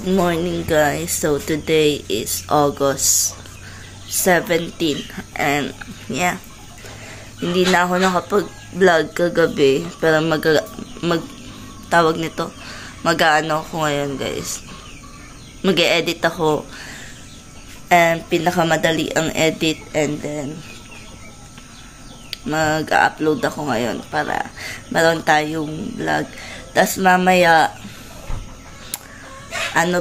Good morning guys. So today is August 17 and yeah, hindi na ako nakapag-vlog kagabi pero tawag nito, mag-ano ako ngayon guys. Mag-e-edit ako and pinakamadali ang edit and then mag-upload ako ngayon para meron tayong vlog. Tas mamaya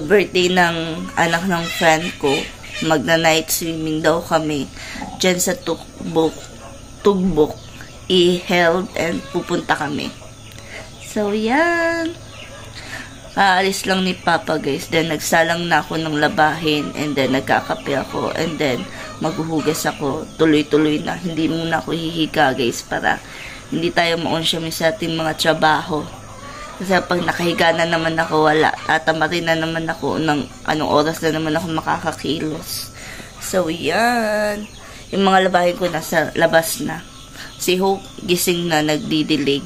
birthday ng anak ng friend ko. Magna-night swimming daw kami dyan sa Tugbok. I-held and pupunta kami. So, yan. Kaalis lang ni Papa, guys. Then, nagsalang na ako ng labahin. And then, nagkakape ako. And then, maghuhugas ako. Tuloy-tuloy na. Hindi muna ako hihiga, guys. Para hindi tayo maonsya sa ating mga trabaho. Kasi pag nakahiga na naman ako, wala. Tatamarin na naman ako ng anong oras na naman ako makakakilos. So, yan. Yung mga labahin ko nasa labas na. Si Hope, gising na, nagdidilig.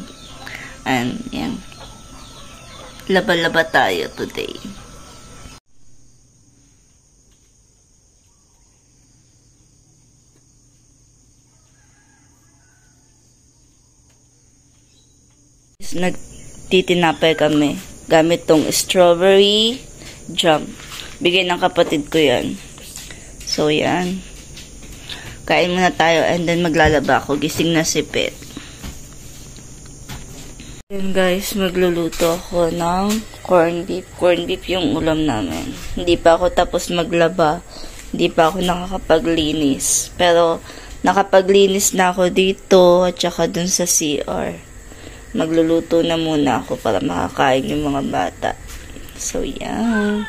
And, yan. Laba-laba tayo today. Nagtitinapay kami gamit tong strawberry jam. Bigay ng kapatid ko yan. So, yan. Kain muna tayo and then maglalaba ako. Gising na si Pet. Yan guys, magluluto ako ng corned beef. Corned beef yung ulam namin. Hindi pa ako tapos maglaba. Hindi pa ako nakakapaglinis. Pero, nakapaglinis na ako dito at saka dun sa CR. Magluluto na muna ako para makakain yung mga bata. So, yan.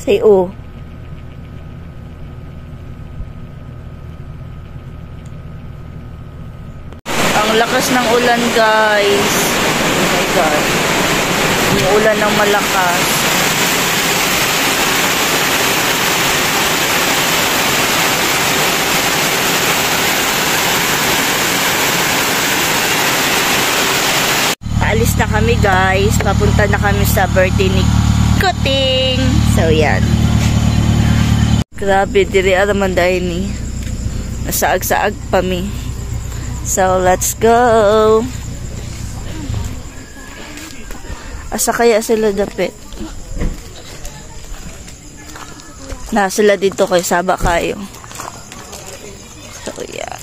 Say O. Ang lakas ng ulan guys. Oh my God. Yung ulan ng malakas. Paalis na kami guys. Papunta na kami sa birthday ni Kuting. So, yan. Grabe, diri araman dahil ni. Nasaag-saag pa mi. So, let's go. Asa kaya sila dapit? Na sila dito kay Saba kayo. So, yan.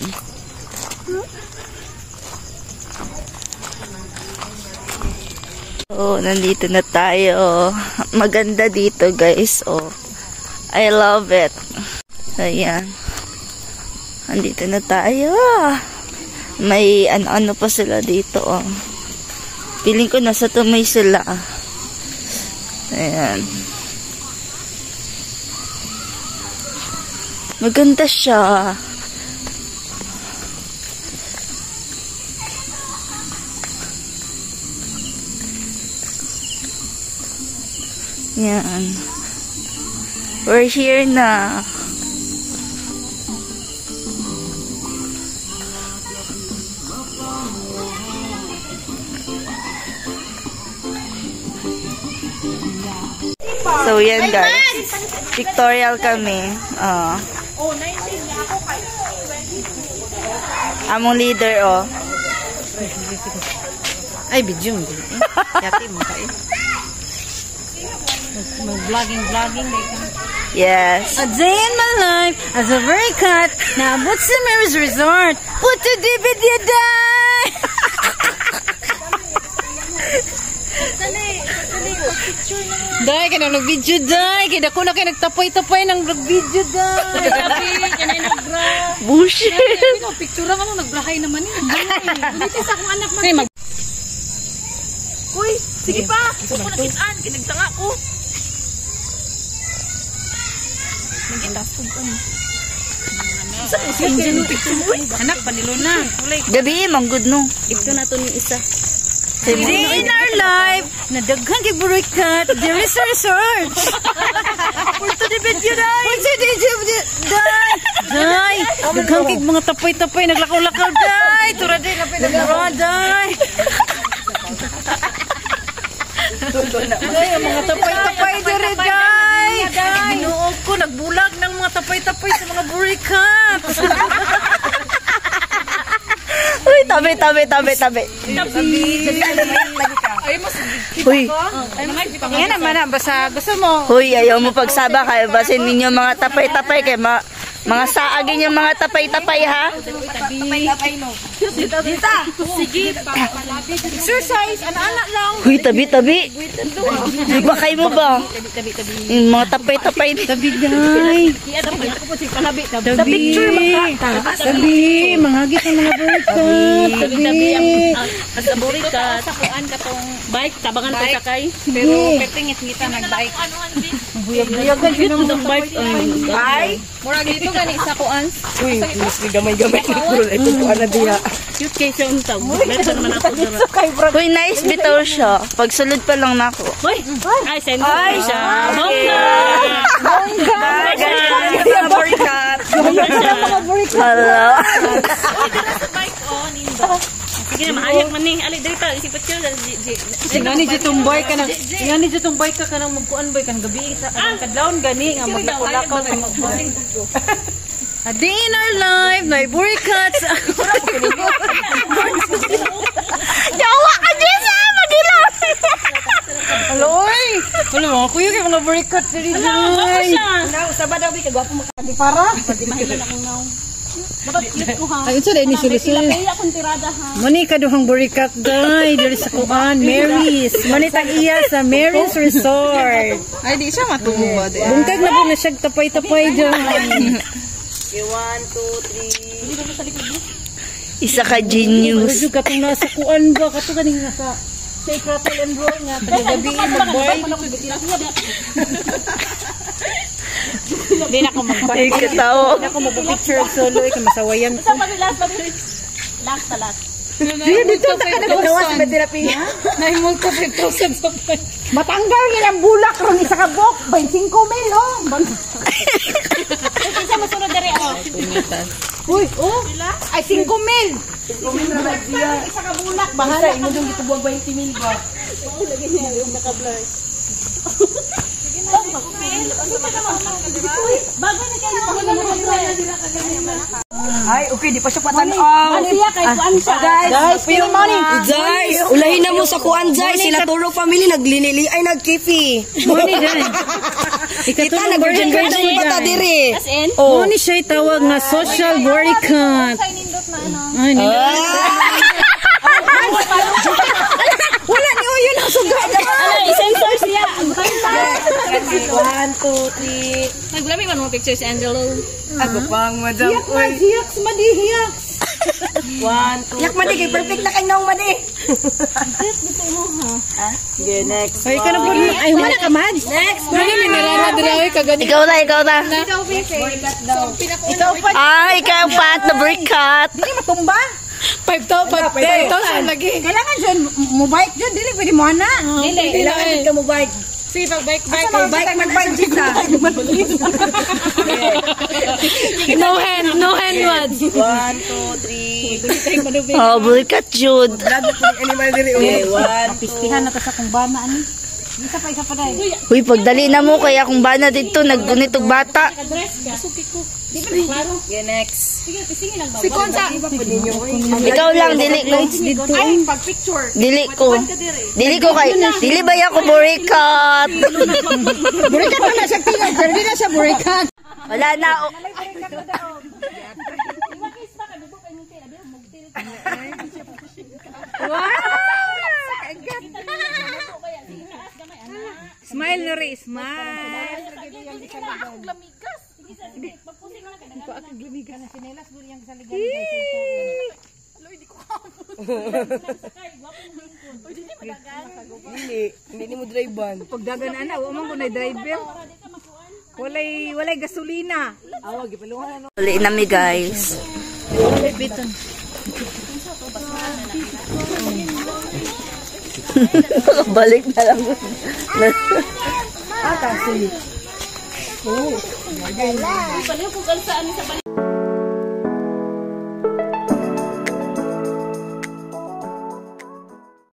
Oh, nandito na tayo. Maganda dito, guys. Oh, I love it. Ayan. Nandito na tayo. May ano pa sila dito, oh. Feeling ko nasa tumay sila. Ayan. Maganda siya. Yan. We're here na. So, yan guys. Pictorial kami. Among leader, oh. Ay, video mo. Yati mo ka eh. Mag-vlogging. Yes. A day in my life as a very cut. Naabot sa Mary's Resort. Put to DVD die! Day, kaya nag-video day. Kaya ako na kayo nagtapay-tapay ng video day. Kaya nag-bra. Bullshit. Picture ka mo, nag-brahay naman eh. Bulitis akong anak man. Uy, sige pa. Ako nakitaan. Kinagtanga ko. Nag-indastog ka mo. Anak, panilo na. Gabi, manggod no. Ito na to ni isa. Today in our life, nadaghan kay Burikat, there is a research. For the video, day. For the video, day. Day, daghang kay mga tapoy-tapoy, naglakaw-lakaw, day. Tura day, napinagara, day. Day, ang mga tapoy-tapoy, dire, day. Binuog ko, nagbulag ng mga tapoy-tapoy sa mga Burikat. Uy, tabi. Uy, Yan naman na, basta gusto mo. huy, ayaw mo pagsaba kayo. Basin ninyo mga tapay-tapay kay mga saagin yung mga tapay-tapay ha. Exercise, ano-anak lang. Huy, tabi. Ba kayo mo ba? Yung mga tapay-tapay. Tabi, day. Sa picture Tabi, manghagis ang mga Burikat. Tabi. Sa Burikat. Sa kuan ka tong bike, tabangan ko sakay. Pero pertingit-ngita nag-bike. Buyag-buyagan yun ang Tong bike. Ay! Murag dito gani sa kuan. Uy, mas gamay-gamay na bro. Ito ko na diya. Cute kay siya untag. Meron naman ako dara. Huy, nice bitaw siya. Pagsulod pa lang nako. Hoy! Ay, send ko siya. Bongga! Mga Burikat. Hello. Sige na, maayak man ni. Ali, dito. Isip picture. Ingani jitong boy ka nang magkuan boy kan gabi sa kadlawon gani nga maglako-lako kay magboy. A day in our life, na Burikat. Yawa ka dyan sa magilaw. Aloy! Wala mga kuya kay mga Burikat diri Ako day. siya. Sabadaw bi kagwapo makadi para. Mahilan akong now. Dapat cute ko ha. Ayun sa ni sila. Kaya akong tirada ha. Mani kaduhang Burikat day diri sa kuan Mary's. Mani tag iya sa Mary's Resort. Ay, di siya matumba. Bungkag na po na siya tapay-tapay dyan. Isa ka genius. Medyo katong nasa kuan ba? Katong kaning nasa Sacred and Roy nga. Tagagabi mag-boy. Hindi na ako mag-boy. Ay, katawa. Hindi na ako mag-picture solo. Ika masawayan ko. Last na last. Dito sa kanagawas sa therapy. Naimulto 5,000 sa pa. Matanggal yun ang bulak ron isa ka bok. 25 mil oh. Isa mo sunod dere oh. Uy, oh. Ay 5 mil. 5 mil na ba diya? Isa ka bulak. Bahala imo dong gitubuag 20 mil ba? Lagi niya yung naka-blur. Bago na kayo Ay, okay, di pa siya patanaw. Ano siya kay kuan siya? Guys, good morning. Guys, ulahin na mo sa kuan, Jai. Sila Turo family naglinili ay nagkipi. Morning din. Kita nag-virgin bata diri. As in? Oh, ni siya tawag nga social Burikat. Sa nindot na ano. Ay, ni. Wala ni Oyo na sugat. Ano, i-sensor siya. 1, 2, 3. Naglami man mo picture si Angelo. Ako pang madam. Hiyaks, madihiyaks. 1, 2. Yak madi kay perfect na kay naong madi. Okay, next. Ay, ka na po. Ay, humana ka, man. Next. Mani, minirana dira ay kagani. Ikaw na. Ikaw pa. Ikaw pat na Burikat. Dili matumba. 5,000 lagi. Kailangan dyan, mo bike dyan. Dili, pwede mo na. Dili. Kailangan ka mo bike. Sige, pag-bike. Bike, mag-bike dyan na. No hand words. 1, 2, 3. Oh, Burikat Jude. Animal diri. Okay, 1, 2. Pistihan na ta sa kung bana. Ano? Isa pa dahil. Huy, pagdali na mo kaya kung bana dito naggunitog bata. Okay, next. Si Konsa. Ikaw lang dili ko. Ay, pag-picture. Dili ko kay. Dili ba ya ko Burikat? Burikat na siya tingnan. Pero di na siya Burikat. Wala na. Smile, Nori. Smile. Hindi mo drive ban. Pagdagan ana, wa man ko na driver. Walay gasolina. Uli nami guys. Balik na lang. Paliw kung kalsaan sa balik.